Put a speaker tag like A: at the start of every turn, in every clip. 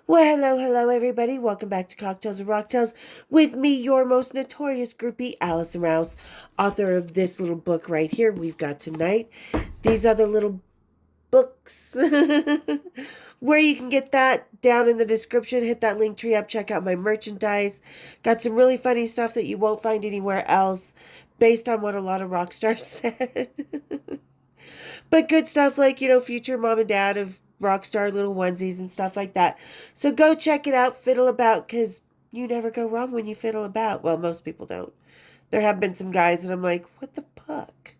A: Well, hello, everybody. Welcome back to Cocktails and Rocktails with me, your most notorious groupie, Allison Rouse, author of this little book right here we've got tonight. These other little books, where you can get that down in the description. Hit that link tree up, check out my merchandise. Got some really funny stuff that you won't find anywhere else, based on what a lot of rock stars said. But good stuff like, future mom and dad of rock star little onesies and stuff like that. So go check it out, fiddle about, because you never go wrong when you fiddle about. Well, most people don't. There have been some guys and I'm like, what the fuck?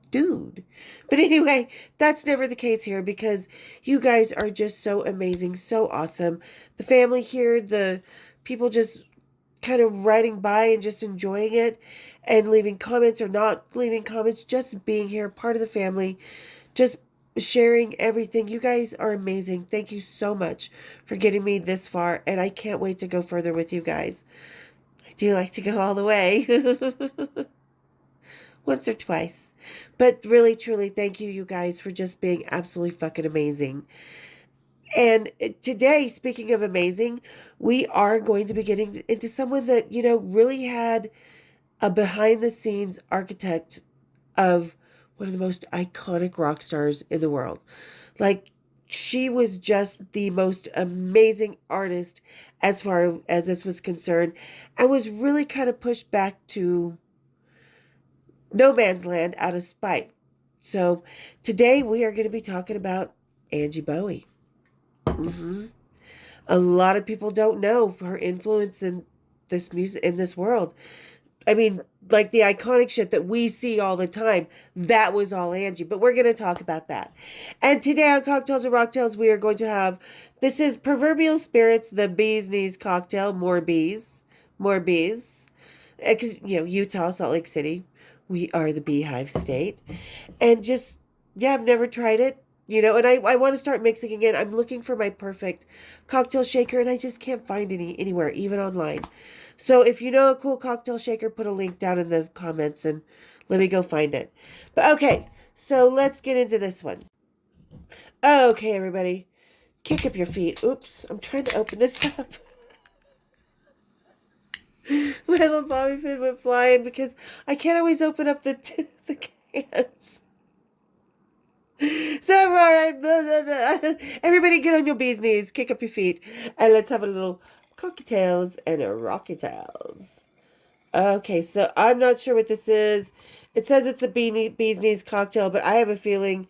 A: Dude. But anyway, that's never the case here because you guys are just so amazing, so awesome. The family here, the people just kind of riding by and just enjoying it and leaving comments or not leaving comments, just being here, part of the family, just sharing everything. You guys are amazing. Thank you so much for getting me this far, and I can't wait to go further with you guys. I do like to go all the way. Once or twice. But really, truly, thank you, you guys, for just being absolutely fucking amazing. And today, speaking of amazing, we are going to be getting into someone that, really had a behind-the-scenes architect of one of the most iconic rock stars in the world. Like, she was just the most amazing artist as far as this was concerned, and was really kind of pushed back to no man's land out of spite. So today we are going to be talking about Angie Bowie. A lot of people don't know her influence in this music, in this world. I mean, like the iconic shit that we see all the time, that was all Angie. But we're going to talk about that. And today on Cocktails and Rocktails, we are going to have, this is Proverbial Spirits, the Bee's Knees Cocktail, more bees. Because, Utah, Salt Lake City, we are the beehive state. And just, yeah, I've never tried it. And I want to start mixing again. I'm looking for my perfect cocktail shaker, and I just can't find any anywhere, even online. So if you know a cool cocktail shaker, put a link down in the comments and let me go find it. But okay, so let's get into this one. Okay, everybody, kick up your feet. Oops, I'm trying to open this up. My little bobby pin went flying because I can't always open up the cans. So, all right, everybody get on your bee's knees, kick up your feet, and let's have a little cocktails and a rocky tails. Okay, so I'm not sure what this is. It says it's a bee's knees cocktail, but I have a feeling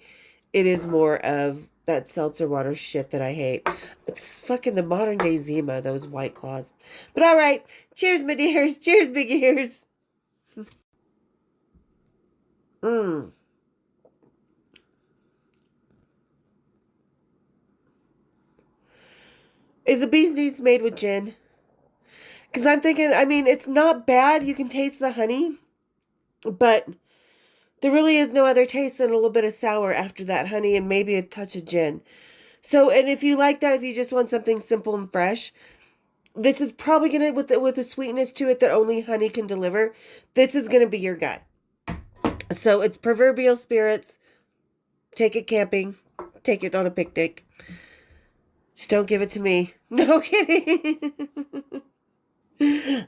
A: it is more of that seltzer water shit that I hate. It's fucking the modern day Zima, those White Claws. But all right, cheers, my dears. Cheers, big ears. Is a bee's knees made with gin? Because I'm thinking, it's not bad. You can taste the honey, but there really is no other taste than a little bit of sour after that honey and maybe a touch of gin. So, and if you like that, if you just want something simple and fresh, this is probably going to, with the sweetness to it that only honey can deliver, this is going to be your guy. So it's Proverbial Spirits. Take it camping. Take it on a picnic. Just don't give it to me. No kidding.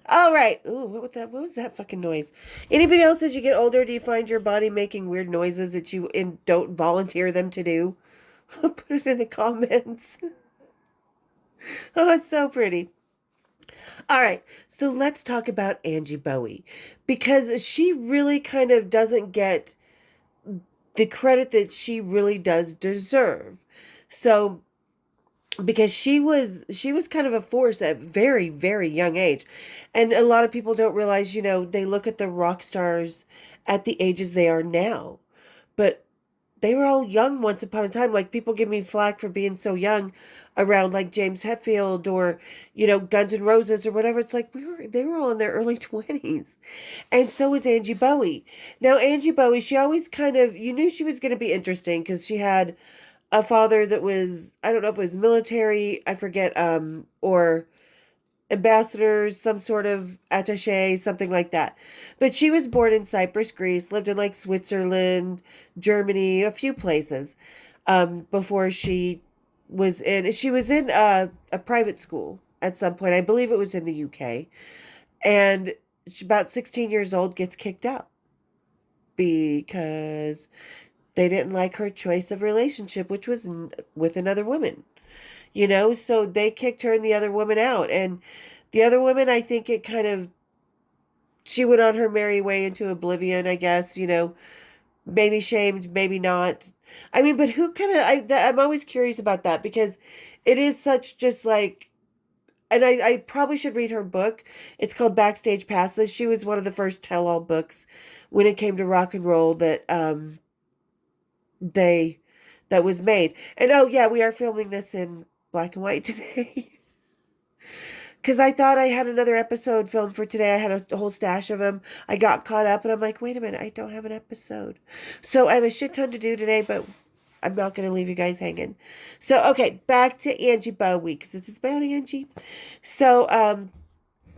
A: All right. Ooh, what was that fucking noise? Anybody else, as you get older, do you find your body making weird noises that you don't volunteer them to do? Put it in the comments. Oh, it's so pretty. All right. So let's talk about Angie Bowie, because she really kind of doesn't get the credit that she really does deserve. So because she was kind of a force at very, very young age. And a lot of people don't realize, they look at the rock stars at the ages they are now. But they were all young once upon a time. Like, people give me flack for being so young around like James Hetfield or, Guns N' Roses or whatever. It's like they were all in their early 20s. And so was Angie Bowie. Now, Angie Bowie, she always kind of, you knew she was going to be interesting because she had a father that was, I don't know if it was military, I forget, or ambassadors, some sort of attaché, something like that. But she was born in Cyprus, Greece, lived in like Switzerland, Germany, a few places, before she was in, she was in a private school at some point. I believe it was in the UK. And she, about 16 years old, gets kicked out because they didn't like her choice of relationship, which was with another woman. So they kicked her and the other woman out. And the other woman, I think it kind of, she went on her merry way into oblivion, I guess, maybe shamed, maybe not. I mean, but who kind of, I'm always curious about that because it is such just like, and I probably should read her book. It's called Backstage Passes. She was one of the first tell-all books when it came to rock and roll they that was made. And oh yeah, we are filming this in black and white today. Because I thought I had another episode filmed for today. I had a whole stash of them. I got caught up and I'm like, wait a minute, I don't have an episode. So I have a shit ton to do today, but I'm not going to leave you guys hanging. So, okay, back to Angie Bowie, because it's about Angie. So,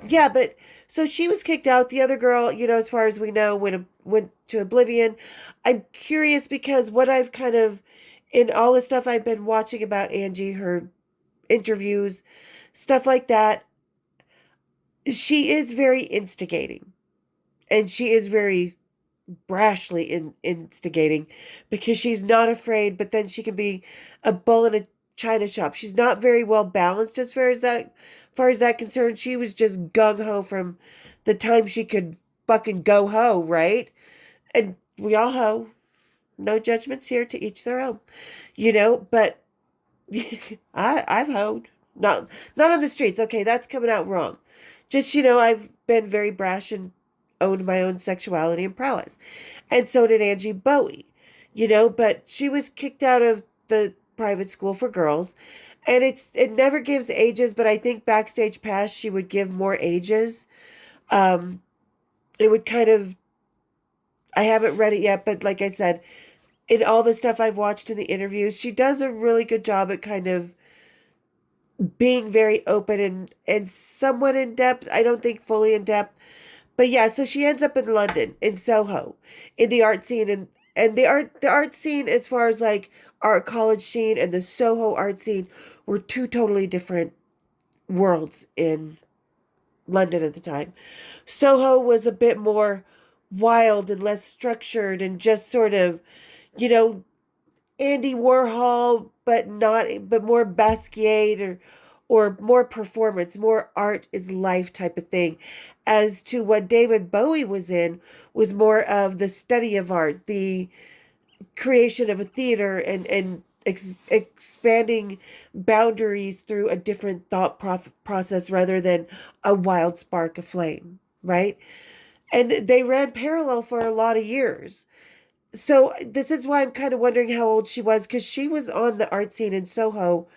A: yeah, but so she was kicked out. The other girl, as far as we know, went to oblivion. I'm curious because what I've kind of, in all the stuff I've been watching about Angie, her interviews, stuff like that, she is very instigating. And she is very brashly instigating because she's not afraid, but then she can be a bull in a china shop. She's not very well balanced as far as that concerned. She was just gung ho from the time she could fucking go ho, right? And we all ho. No judgments here, to each their own. But I've hoed. Not on the streets. Okay, that's coming out wrong. Just, I've been very brash and owned my own sexuality and prowess. And so did Angie Bowie, but she was kicked out of the private school for girls. And it never gives ages, but I think Backstage Pass she would give more ages. Um it would kind of, I haven't read it yet, but like I said, in all the stuff I've watched in the interviews, she does a really good job at kind of being very open and somewhat in depth. I don't think fully in depth. But yeah, so she ends up in London, in Soho, in the art scene, and the art scene as far as like art college scene and the Soho art scene were two totally different worlds in London at the time. Soho was a bit more wild and less structured and just sort of, you know, Andy Warhol, but more Basquiat or more performance, more art is life type of thing. As to what David Bowie was in was more of the study of art, the creation of a theater and expanding boundaries through a different thought process rather than a wild spark of flame, right? And they ran parallel for a lot of years. So this is why I'm kind of wondering how old she was, because she was on the art scene in Soho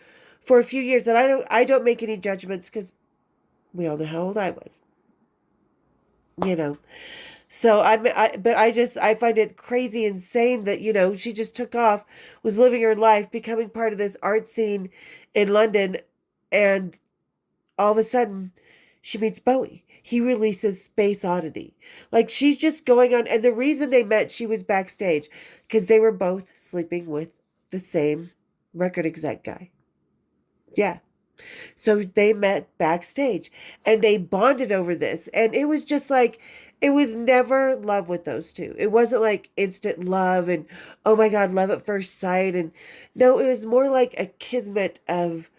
A: for a few years. And I don't make any judgments because we all know how old I was, you know. So but I find it crazy, insane that, she just took off, was living her life, becoming part of this art scene in London, and all of a sudden she meets Bowie. He releases Space Oddity. Like, she's just going on. And the reason they met, she was backstage because they were both sleeping with the same record exec guy. Yeah. So they met backstage and they bonded over this. And it was just like, it was never love with those two. It wasn't like instant love and, oh my God, love at first sight. And no, it was more like a kismet of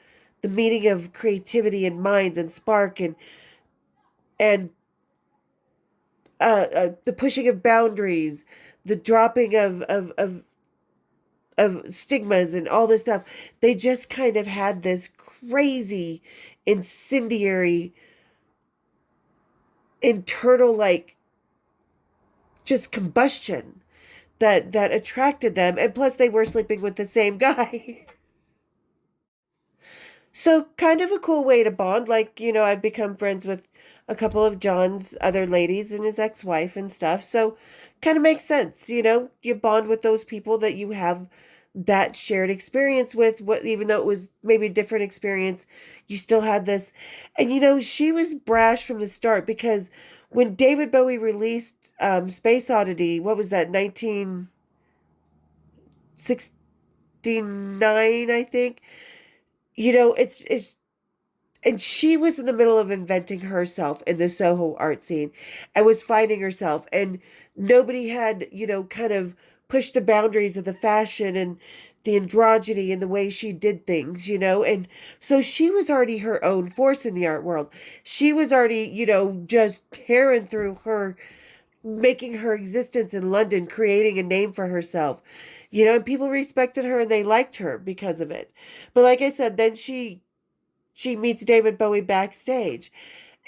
A: the meeting of creativity and minds and spark and the pushing of boundaries, the dropping of stigmas and all this stuff. They just kind of had this crazy, incendiary, internal, like, just combustion that attracted them. And plus they were sleeping with the same guy. So kind of a cool way to bond. Like, I've become friends with a couple of John's other ladies and his ex-wife and stuff. So kind of makes sense, you bond with those people that you have that shared experience with. What, even though it was maybe a different experience, you still had this. And she was brash from the start because when David Bowie released Space Oddity, what was that, 1969, I think? it's and she was in the middle of inventing herself in the Soho art scene and was finding herself. And nobody had, kind of pushed the boundaries of the fashion and the androgyny and the way she did things. And so she was already her own force in the art world. She was already, just tearing through her, making her existence in London, creating a name for herself. And people respected her and they liked her because of it. But like I said, then she meets David Bowie backstage.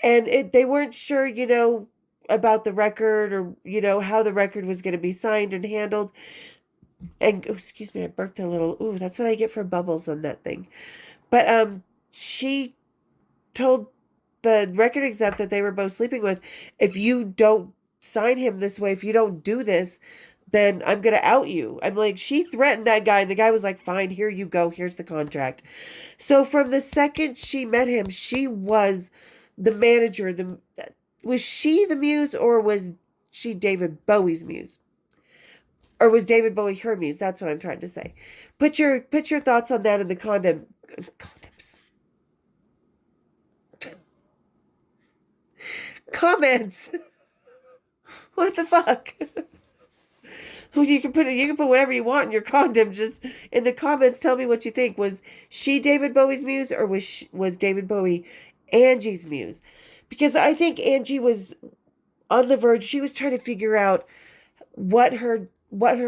A: And they weren't sure, about the record or, how the record was going to be signed and handled. And, oh, excuse me, I burped a little. Ooh, that's what I get for bubbles on that thing. But she told the record exec that they were both sleeping with, if you don't sign him this way, if you don't do this, then I'm going to out you. I'm like, she threatened that guy. And the guy was like, fine, here you go. Here's the contract. So from the second she met him, she was the manager. Was she the muse or was she David Bowie's muse? Or was David Bowie her muse? That's what I'm trying to say. Put your thoughts on that in the condoms. Comments. What the fuck? You can put whatever you want in your condom. Just in the comments, tell me what you think. Was she David Bowie's muse or was David Bowie Angie's muse? Because I think Angie was on the verge. She was trying to figure out what her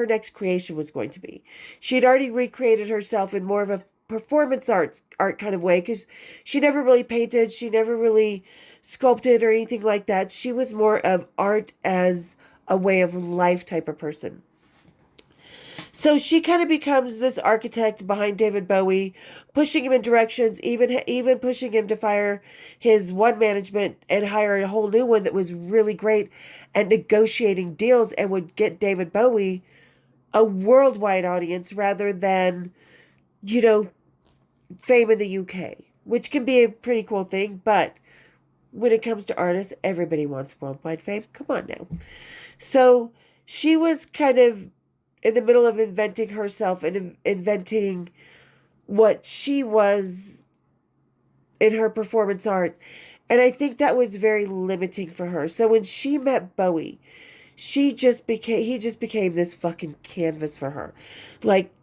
A: next creation was going to be. She had already recreated herself in more of a performance art kind of way because she never really painted. She never really sculpted or anything like that. She was more of art as a way of life type of person. So she kind of becomes this architect behind David Bowie, pushing him in directions, even pushing him to fire his one management and hire a whole new one that was really great at negotiating deals and would get David Bowie a worldwide audience rather than, fame in the UK, which can be a pretty cool thing. But when it comes to artists, everybody wants worldwide fame. Come on now. So she was kind of in the middle of inventing herself and inventing what she was in her performance art. And I think that was very limiting for her. So when she met Bowie, he just became this fucking canvas for her. Like,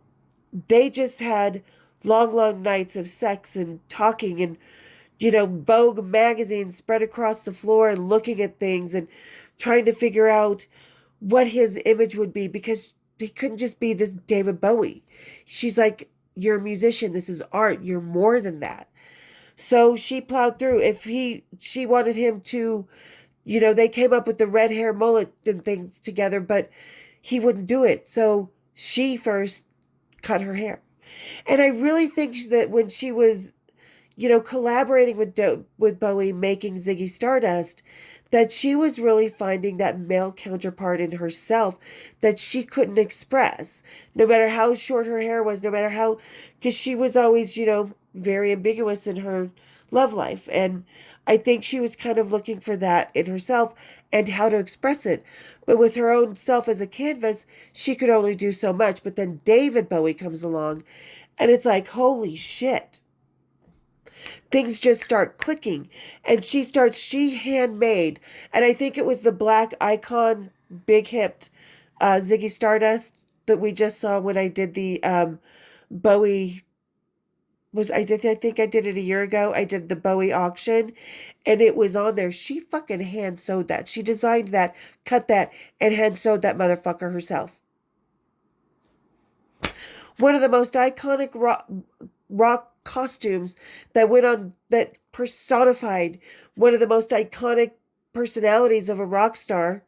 A: they just had long, long nights of sex and talking and, Vogue magazine spread across the floor and looking at things and trying to figure out what his image would be because he couldn't just be this David Bowie. She's like, you're a musician. This is art. You're more than that. So she plowed through. She wanted him to, they came up with the red hair mullet and things together, but he wouldn't do it. So she first cut her hair. And I really think that when she was, collaborating with Bowie, making Ziggy Stardust, that she was really finding that male counterpart in herself that she couldn't express, no matter how short her hair was, no matter how, because she was always, very ambiguous in her love life. And I think she was kind of looking for that in herself and how to express it. But with her own self as a canvas, she could only do so much. But then David Bowie comes along and it's like, holy shit. Things just start clicking and she handmade, and I think it was the black icon big hipped Ziggy Stardust that we just saw when I did the Bowie I think I did it a year ago. I did the Bowie auction and it was on there. She fucking hand sewed that. She designed that, cut that, and hand sewed that motherfucker herself. One of the most iconic rock costumes that personified one of the most iconic personalities of a rock star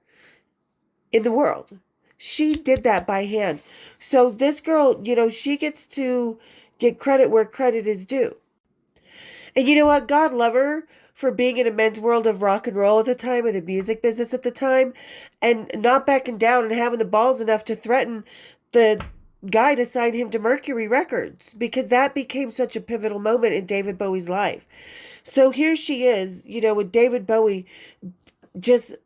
A: in the world. She did that by hand. So this girl, she gets to get credit where credit is due. And you know what? God love her for being in a men's world of rock and roll at the time, or the music business at the time, and not backing down and having the balls enough to threaten the guy to sign him to Mercury Records, because that became such a pivotal moment in David Bowie's life. So here she is, with David Bowie just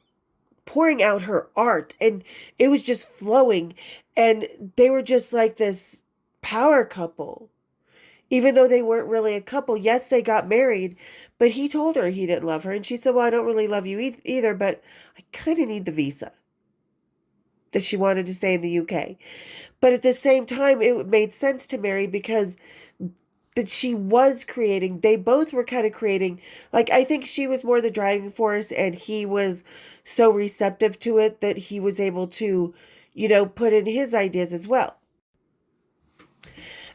A: pouring out her art, and it was just flowing, and they were just like this power couple. Even though they weren't really a couple. Yes, they got married, but he told her he didn't love her. And she said, well, I don't really love you either, but I kind of need the visa. That she wanted to stay in the UK. But at the same time, it made sense to Mary because that she was creating, they both were kind of creating, like, I think she was more the driving force and he was so receptive to it that he was able to, put in his ideas as well.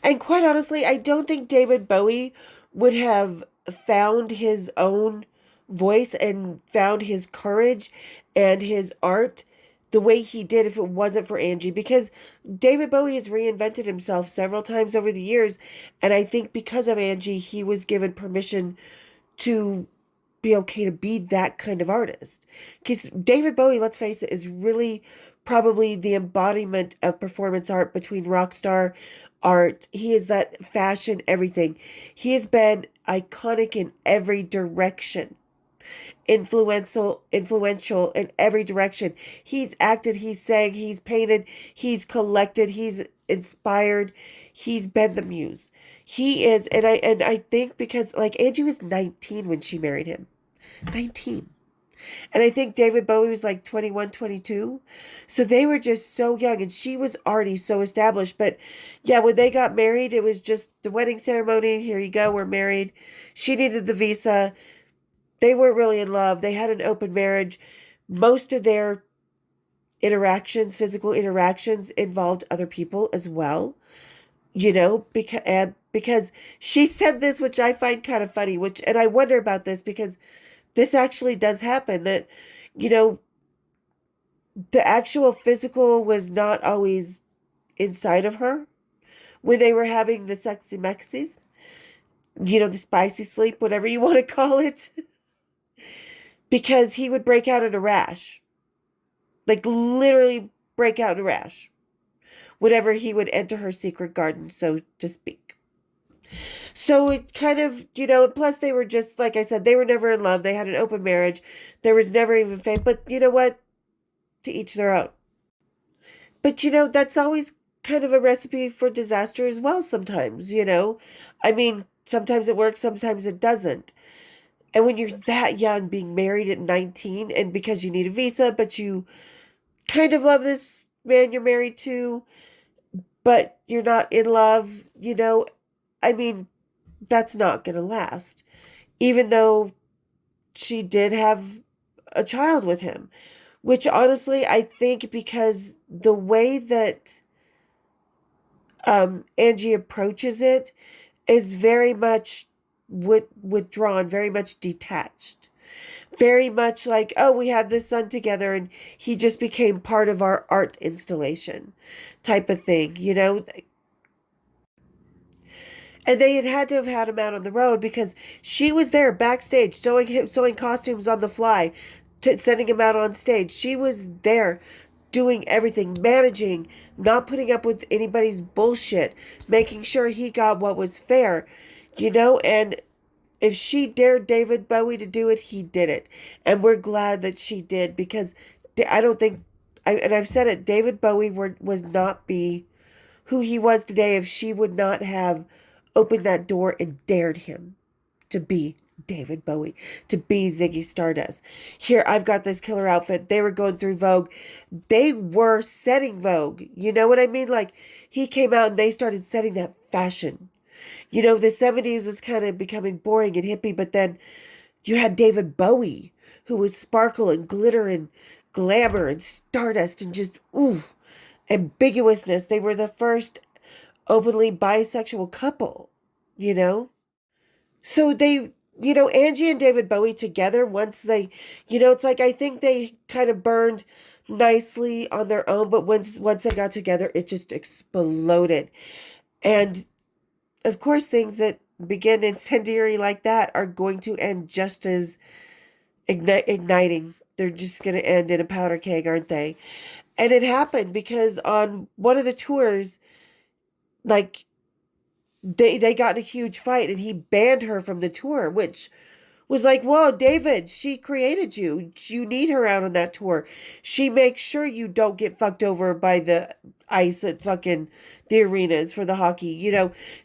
A: And quite honestly, I don't think David Bowie would have found his own voice and found his courage and his art the way he did if it wasn't for Angie, because David Bowie has reinvented himself several times over the years, and I think because of Angie he was given permission to be okay to be that kind of artist. Because David Bowie, let's face it, is really probably the embodiment of performance art between rock star art. He is that fashion, everything. He has been iconic in every direction. Influential in every direction. He's acted, he's sang, he's painted, he's collected, he's inspired, he's been the muse. He is, and I think because like Angie was 19 when she married him. 19. And I think David Bowie was like 21, 22. So they were just so young and she was already so established. But yeah, when they got married, it was just the wedding ceremony. Here you go, we're married. She needed the visa. They weren't really in love. They had an open marriage. Most of their interactions, physical interactions, involved other people as well. Because she said this, which I find kind of funny, and I wonder about this because this actually does happen, that, the actual physical was not always inside of her when they were having the sexy mexies, the spicy sleep, whatever you want to call it, because he would break out in a rash, like literally break out in a rash whenever he would enter her secret garden, so to speak. So it kind of, plus they were just, like I said, they were never in love. They had an open marriage. There was never even fame. But you know what? To each their own. But, that's always kind of a recipe for disaster as well sometimes, I mean, sometimes it works, sometimes it doesn't. And when you're that young, being married at 19, and because you need a visa, but you kind of love this man you're married to, but you're not in love, I mean, that's not going to last. Even though she did have a child with him, which honestly, I think because the way that Angie approaches it is very much withdrawn, very much detached. Very much like, oh, we had this son together and he just became part of our art installation type of thing, And they had to have had him out on the road because she was there backstage sewing costumes on the fly, sending him out on stage. She was there doing everything, managing, not putting up with anybody's bullshit, making sure he got what was fair, and if she dared David Bowie to do it, he did it. And we're glad that she did because I don't think, and I've said it, David Bowie would not be who he was today if she would not have opened that door and dared him to be David Bowie, to be Ziggy Stardust. Here, I've got this killer outfit. They were going through Vogue. They were setting Vogue. You know what I mean? Like, he came out and they started setting that fashion. The 70s was kind of becoming boring and hippie, but then you had David Bowie, who was sparkle and glitter and glamour and stardust and just, ambiguousness. They were the first openly bisexual couple, So they, Angie and David Bowie together, once they, it's like, I think they kind of burned nicely on their own, but once they got together, it just exploded. And of course, things that begin incendiary like that are going to end just as igniting. They're just going to end in a powder keg, aren't they? And it happened because on one of the tours, like, they got in a huge fight and he banned her from the tour, which was like, whoa, David, she created you. You need her out on that tour. She makes sure you don't get fucked over by the ice at fucking the arenas for the hockey.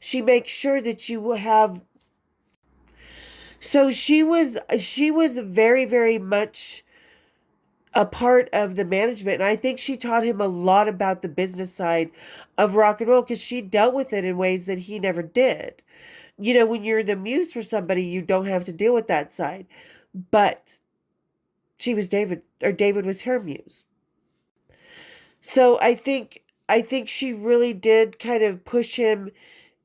A: She makes sure that you have. So she was very, very much a part of the management. And I think she taught him a lot about the business side of rock and roll because she dealt with it in ways that he never did. When you're the muse for somebody, you don't have to deal with that side. But she was David, or David was her muse. So I think she really did kind of push him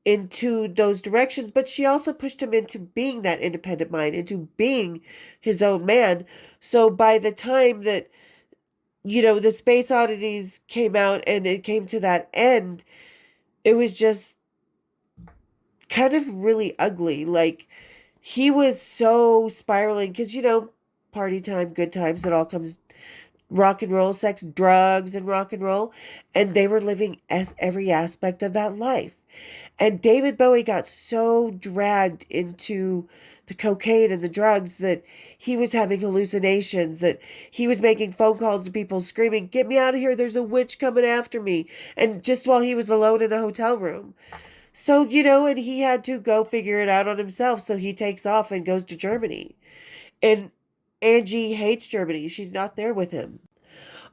A: into those directions, but she also pushed him into being that independent mind, into being his own man. So by the time that, the Space Oddities came out and it came to that end, it was just kind of really ugly. Like, he was so spiraling because, party time, good times, it all comes rock and roll, sex, drugs, and rock and roll. And they were living as every aspect of that life. And David Bowie got so dragged into the cocaine and the drugs that he was having hallucinations, that he was making phone calls to people screaming, "Get me out of here, there's a witch coming after me." And just while he was alone in a hotel room. So, and he had to go figure it out on himself. So he takes off and goes to Germany. And Angie hates Germany. She's not there with him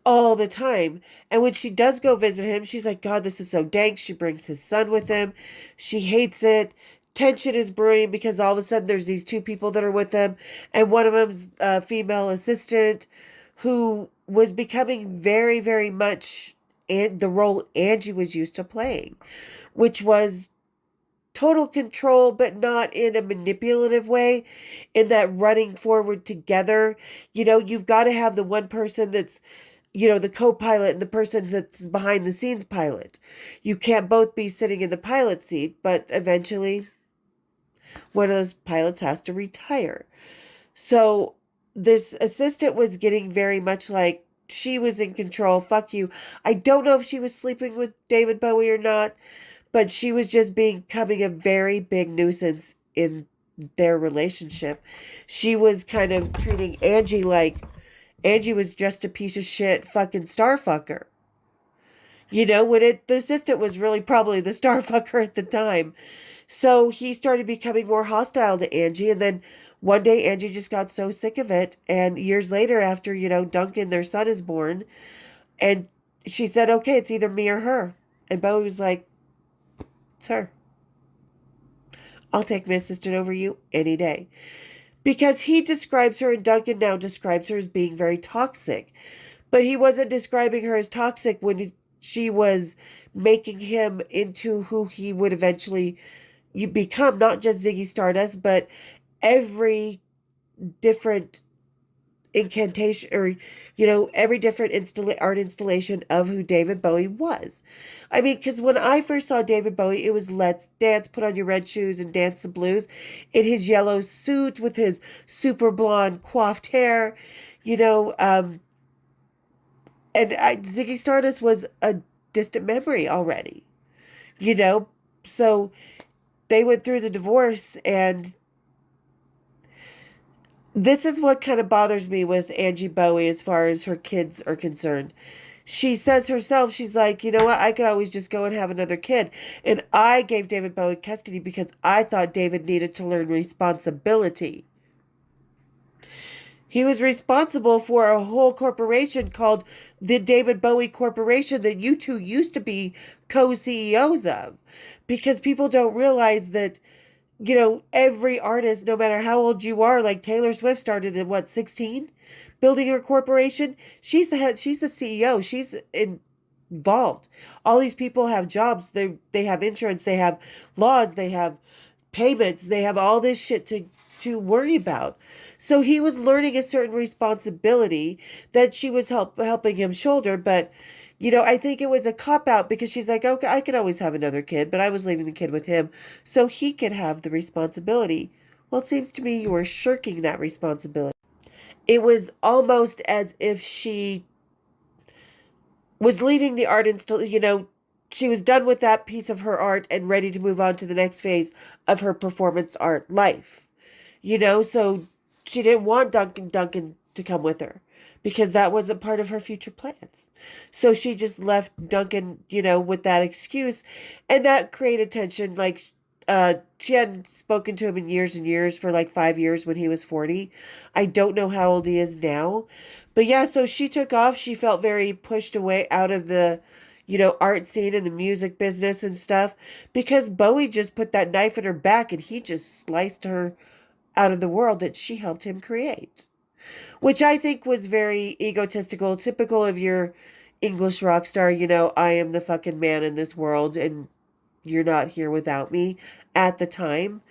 A: all the time. And when she does go visit him, she's like, God, this is so dank. She brings his son with him. She hates it. Tension is brewing because all of a sudden there's these two people that are with him. And one of them's a female assistant who was becoming very, very much the role Angie was used to playing, which was total control, but not in a manipulative way, in that running forward together. You've got to have the one person that's, the co-pilot and the person that's behind the scenes pilot. You can't both be sitting in the pilot seat, but eventually one of those pilots has to retire. So this assistant was getting very much like she was in control. Fuck you. I don't know if she was sleeping with David Bowie or not, but she was just becoming a very big nuisance in their relationship. She was kind of treating Angie like Angie was just a piece of shit fucking starfucker. When the assistant was really probably the starfucker at the time. So he started becoming more hostile to Angie. And then one day Angie just got so sick of it. And years later, after, Duncan, their son, is born, and she said, okay, it's either me or her. And Bowie was like, it's her. I'll take my assistant over you any day. Because he describes her, and Duncan now describes her as being very toxic. But he wasn't describing her as toxic when she was making him into who he would eventually become. Not just Ziggy Stardust, but every different incantation, or every different art installation of who David Bowie was. I mean, because when I first saw David Bowie, it was "Let's Dance, Put on Your Red Shoes and Dance the Blues" in his yellow suit with his super blonde coiffed hair, and Ziggy Stardust was a distant memory already, so they went through the divorce. And this is what kind of bothers me with Angie Bowie as far as her kids are concerned. She says herself, she's like, you know what, I could always just go and have another kid. And I gave David Bowie custody because I thought David needed to learn responsibility. He was responsible for a whole corporation called the David Bowie Corporation that you two used to be co-CEOs of. Because people don't realize that, every artist, no matter how old you are, like Taylor Swift started at 16, building her corporation. She's the head, she's the CEO. She's involved. All these people have jobs. They have insurance. They have laws. They have payments. They have all this shit to worry about. So he was learning a certain responsibility that she was helping him shoulder. But I think it was a cop-out because she's like, okay, I could always have another kid, but I was leaving the kid with him so he could have the responsibility. Well, it seems to me you were shirking that responsibility. It was almost as if she was leaving the art she was done with that piece of her art and ready to move on to the next phase of her performance art life. So she didn't want Duncan to come with her because that wasn't part of her future plans. So she just left Duncan, with that excuse, and that created tension. Like, she hadn't spoken to him in years and years, for like 5 years when he was 40. I don't know how old he is now, but yeah. So she took off. She felt very pushed away out of the, art scene and the music business and stuff, because Bowie just put that knife in her back and he just sliced her out of the world that she helped him create, which I think was very egotistical, typical of your English rock star. I am the fucking man in this world and you're not here without me at the time,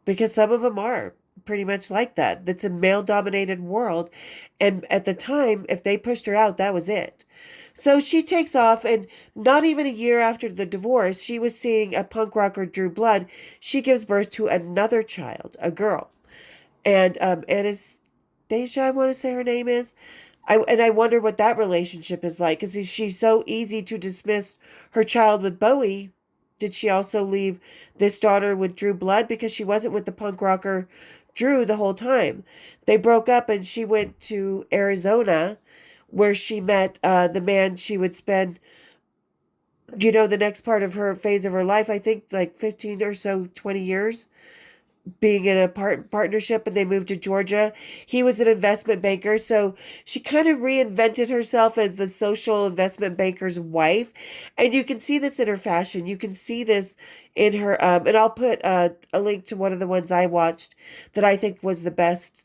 A: because some of them are pretty much like that. That's a male dominated world. And at the time, if they pushed her out, that was it. So she takes off, and not even a year after the divorce, she was seeing a punk rocker Drew Blood. She gives birth to another child, a girl. And Anastasia, I want to say her name is. I wonder what that relationship is like, because she's so easy to dismiss her child with Bowie. Did she also leave this daughter with Drew Blood? Because she wasn't with the punk rocker Drew the whole time. They broke up and she went to Arizona, where she met the man she would spend, the next part of her phase of her life, I think like 15 or so, 20 years, being in a partnership, and they moved to Georgia. He was an investment banker, so she kind of reinvented herself as the social investment banker's wife. And you can see this in her fashion. You can see this in her, and I'll put a link to one of the ones I watched that I think was the best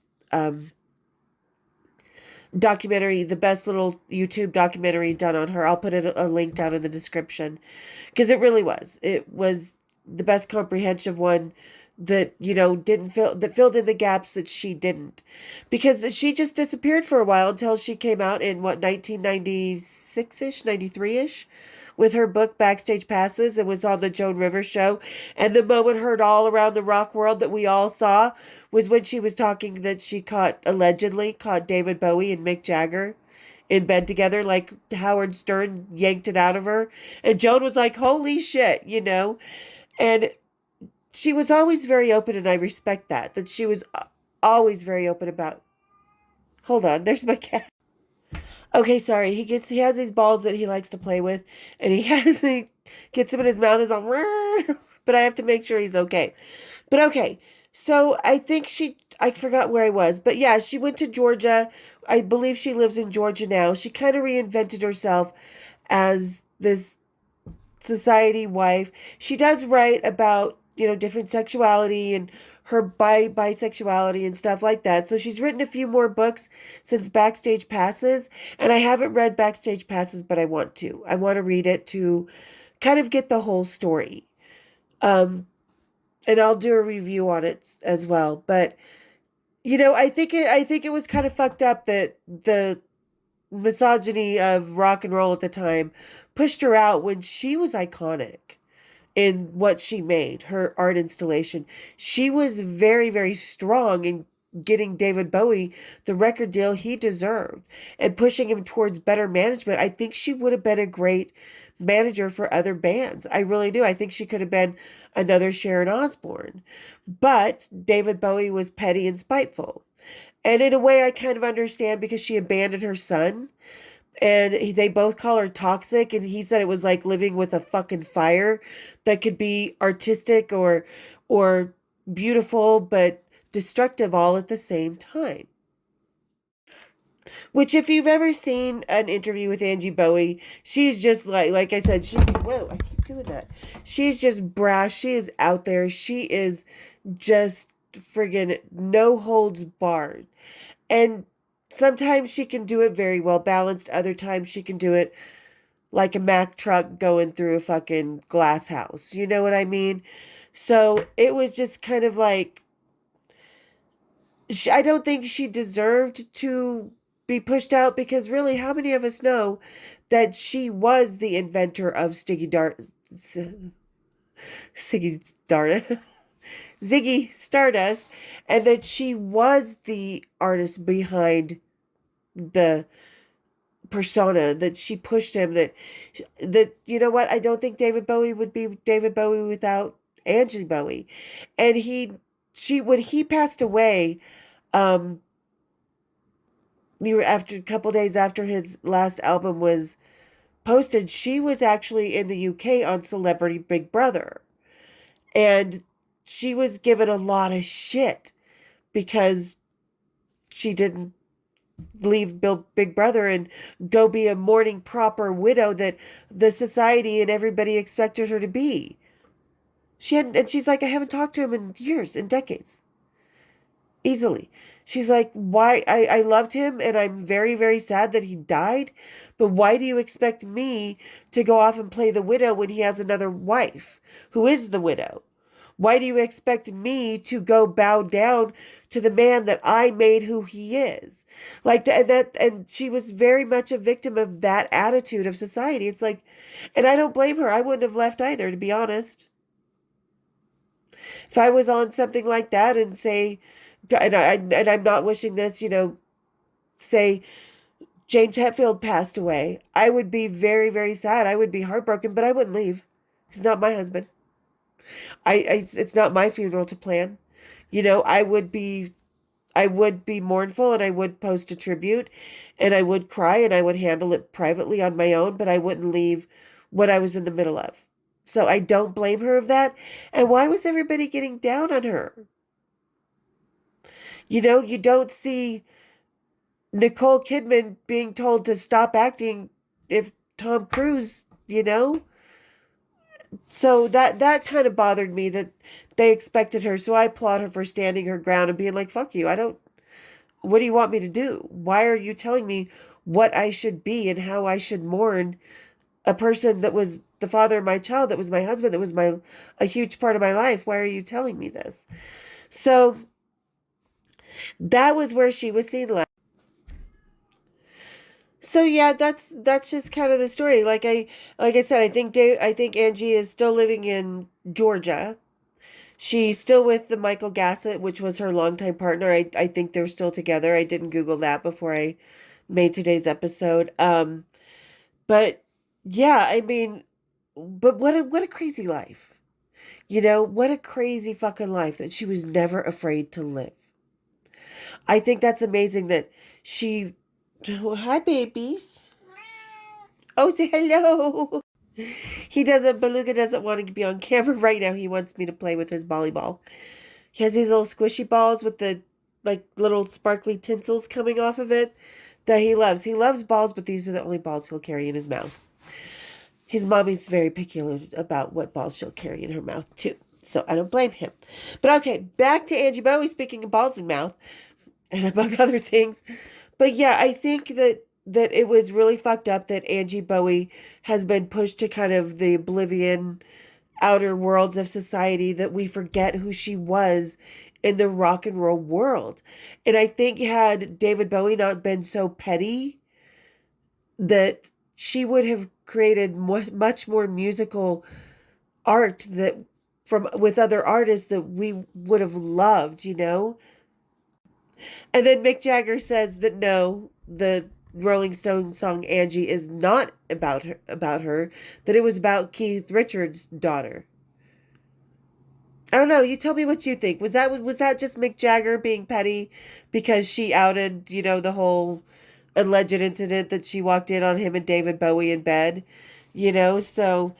A: documentary, the best little YouTube documentary done on her. I'll put a link down in the description, because it really was. It was the best comprehensive one that that filled in the gaps that she didn't, because she just disappeared for a while until she came out in 1996ish, 93ish, with her book Backstage Passes, and was on the Joan Rivers show. And the moment heard all around the rock world that we all saw was when she was talking that she allegedly caught David Bowie and Mick Jagger in bed together, like Howard Stern yanked it out of her, and Joan was like, holy shit. And she was always very open, and I respect that she was always very open about. Hold on, there's my cat. Okay, sorry. He has these balls that he likes to play with, and he gets them in his mouth. He's all, but I have to make sure he's okay. But okay, so I forgot where I was, but yeah, she went to Georgia. I believe she lives in Georgia now. She kind of reinvented herself as this society wife. She does write about, different sexuality and her bisexuality and stuff like that. So she's written a few more books since Backstage Passes, and I haven't read Backstage Passes, but I want to. I want to read it to kind of get the whole story. And I'll do a review on it as well. But I think it was kind of fucked up that the misogyny of rock and roll at the time pushed her out when she was iconic in what she made, her art installation. She was very, very strong in getting David Bowie the record deal he deserved and pushing him towards better management. I think she would have been a great manager for other bands. I really do. I think she could have been another Sharon Osbourne. But David Bowie was petty and spiteful. And in a way, I kind of understand, because she abandoned her son. And they both call her toxic, and he said it was like living with a fucking fire that could be artistic or beautiful but destructive all at the same time. Which, if you've ever seen an interview with Angie Bowie, she's just like I said, whoa, I keep doing that. She's just brash. She is out there. She is just friggin' no holds barred. And sometimes she can do it very well balanced. Other times she can do it like a Mack truck going through a fucking glass house. You know what I mean? So it was just kind of like, I don't think she deserved to be pushed out, because really, how many of us know that she was the inventor of Ziggy Stardust, and that she was the artist behind the persona, that she pushed him, that you know what, I don't think David Bowie would be David Bowie without Angie Bowie. And when he passed away, Um, after a couple days after his last album was posted, she was actually in the UK on Celebrity Big Brother. And she was given a lot of shit because she didn't leave Big Brother and go be a mourning proper widow that the society and everybody expected her to be. She hadn't, and she's like, I haven't talked to him in years, in decades. Easily. She's like, why? I loved him and I'm very, very sad that he died. But why do you expect me to go off and play the widow when he has another wife who is the widow? Why do you expect me to go bow down to the man that I made who he is? Like and she was very much a victim of that attitude of society. It's like, and I don't blame her. I wouldn't have left either, to be honest. If I was on something like that and say, and I'm not wishing this, say James Hetfield passed away, I would be very, very sad. I would be heartbroken, but I wouldn't leave. He's not my husband. It's not my funeral to plan. I would be mournful and I would post a tribute and I would cry and I would handle it privately on my own, but I wouldn't leave what I was in the middle of. So I don't blame her of that. And why was everybody getting down on her? You don't see Nicole Kidman being told to stop acting if Tom Cruise, So that kind of bothered me that they expected her. So I applaud her for standing her ground and being like, fuck you. What do you want me to do? Why are you telling me what I should be and how I should mourn a person that was the father of my child, that was my husband, that was a huge part of my life? Why are you telling me this? So that was where she was seen last. So yeah, that's just kind of the story. Like I said, I think Angie is still living in Georgia. She's still with the Michael Gassett, which was her longtime partner. I think they're still together. I didn't Google that before I made today's episode. But yeah, I mean, but what a crazy life. What a crazy fucking life that she was never afraid to live. I think that's amazing that she. Oh, hi, babies. Oh, say hello. Beluga doesn't want to be on camera right now. He wants me to play with his volleyball. He has these little squishy balls with the, like, little sparkly tinsels coming off of it that he loves. He loves balls, but these are the only balls he'll carry in his mouth. His mommy's very particular about what balls she'll carry in her mouth, too. So I don't blame him. But okay, back to Angie Bowie, speaking of balls in mouth, and among other things. But yeah, I think that it was really fucked up that Angie Bowie has been pushed to kind of the oblivion, outer worlds of society, that we forget who she was in the rock and roll world. And I think had David Bowie not been so petty, that she would have created much more musical art with other artists that we would have loved, And then Mick Jagger says that no, the Rolling Stone song Angie is not about her, that it was about Keith Richards' daughter. I don't know, you tell me what you think. Was that just Mick Jagger being petty because she outed, the whole alleged incident that she walked in on him and David Bowie in bed? So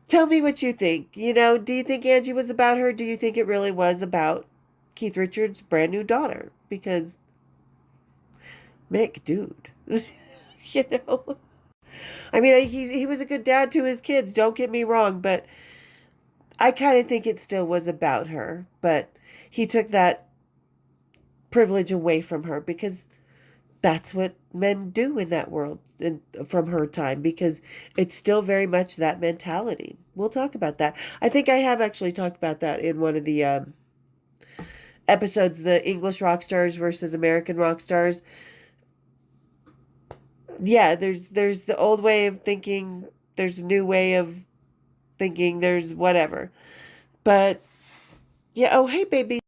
A: tell me what you think. Do you think Angie was about her? Do you think it really was about Keith Richards' brand new daughter? Because Mick, dude, I mean, he was a good dad to his kids, don't get me wrong, but I kind of think it still was about her, but he took that privilege away from her because that's what men do in that world from her time, because it's still very much that mentality. We'll talk about that. I think I have actually talked about that in one of the episodes, the English rock stars versus American rock stars. Yeah, there's the old way of thinking, there's a new way of thinking, there's whatever. But yeah, oh hey baby.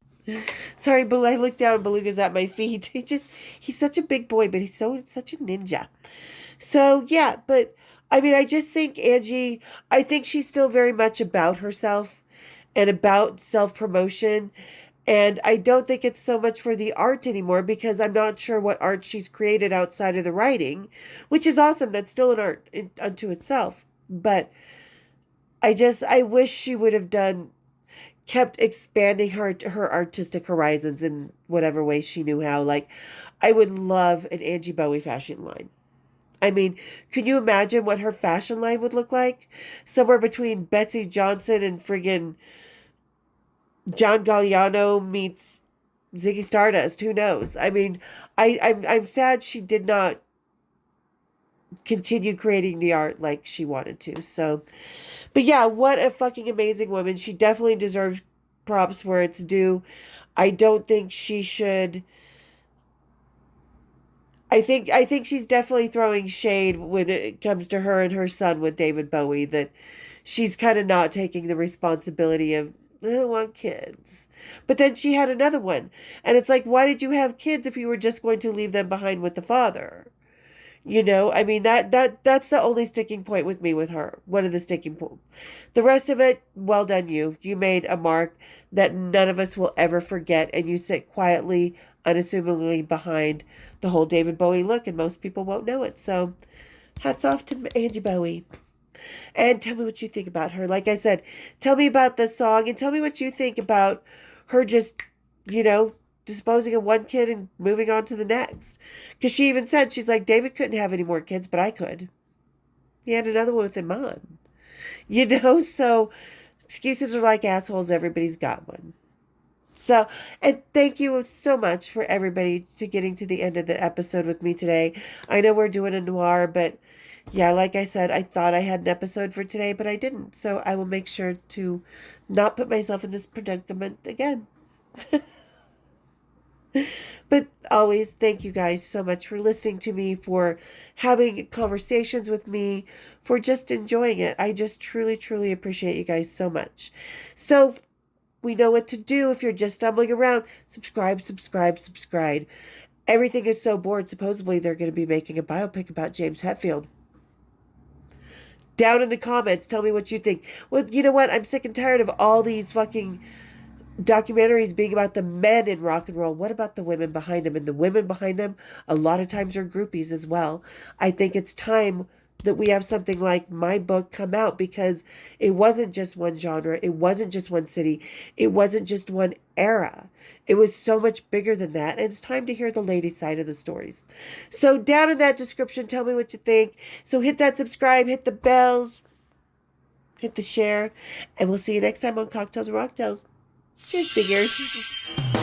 A: Sorry, but I looked down and Beluga's at my feet. He's such a big boy, but he's such a ninja. So yeah, but I mean, I just think Angie, I think she's still very much about herself and about self-promotion. And I don't think it's so much for the art anymore because I'm not sure what art she's created outside of the writing, which is awesome. That's still an art unto itself. But I wish she would have kept expanding her artistic horizons in whatever way she knew how. Like, I would love an Angie Bowie fashion line. I mean, can you imagine what her fashion line would look like? Somewhere between Betsy Johnson and friggin' John Galliano meets Ziggy Stardust. Who knows? I mean, I'm sad she did not continue creating the art like she wanted to. So, but yeah, what a fucking amazing woman. She definitely deserves props where it's due. I don't think she should. I think she's definitely throwing shade when it comes to her and her son with David Bowie, that she's kind of not taking the responsibility of, I don't want kids. But then she had another one. And it's like, why did you have kids if you were just going to leave them behind with the father? I mean, that's the only sticking point with me with her. One of the sticking points. The rest of it, well done you. You made a mark that none of us will ever forget, and you sit quietly, unassumingly behind the whole David Bowie look, and most people won't know it. So, hats off to Angie Bowie. And tell me what you think about her. Like I said, tell me about the song, and tell me what you think about her just, you know, disposing of one kid and moving on to the next. Because she even said, she's like, David couldn't have any more kids, but I could. He had another one with him on. So excuses are like assholes. Everybody's got one. So, and thank you so much for everybody to getting to the end of the episode with me today. I know we're doing a noir, but yeah, like I said, I thought I had an episode for today, but I didn't. So I will make sure to not put myself in this predicament again. But always, thank you guys so much for listening to me, for having conversations with me, for just enjoying it. I just truly, truly appreciate you guys so much. So we know what to do if you're just stumbling around. Subscribe, subscribe, subscribe. Everything is so bored. Supposedly they're going to be making a biopic about James Hetfield. Down in the comments, tell me what you think. Well, you know what? I'm sick and tired of all these fucking documentaries being about the men in rock and roll. What about the women behind them? And the women behind them, a lot of times, are groupies as well. I think it's time that we have something like my book come out, because it wasn't just one genre. It wasn't just one city. It wasn't just one era. It was so much bigger than that. And it's time to hear the lady side of the stories. So down in that description, tell me what you think. So hit that subscribe, hit the bells, hit the share, and we'll see you next time on Cocktails and Rocktails. Cheers, big ears.